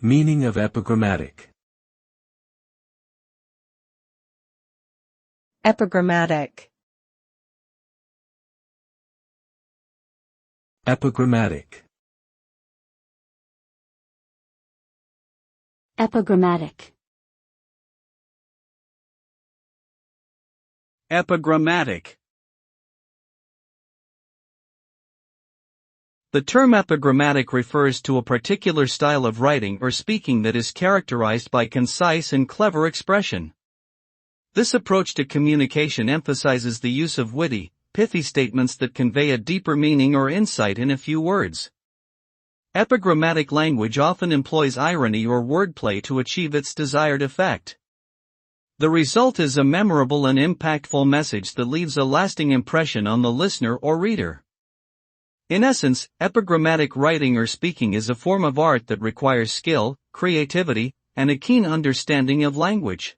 Meaning of epigrammatic. Epigrammatic. Epigrammatic. Epigrammatic. Epigrammatic. The term epigrammatic refers to a particular style of writing or speaking that is characterized by concise and clever expression. This approach to communication emphasizes the use of witty, pithy statements that convey a deeper meaning or insight in a few words. Epigrammatic language often employs irony or wordplay to achieve its desired effect. The result is a memorable and impactful message that leaves a lasting impression on the listener or reader. In essence, epigrammatic writing or speaking is a form of art that requires skill, creativity, and a keen understanding of language.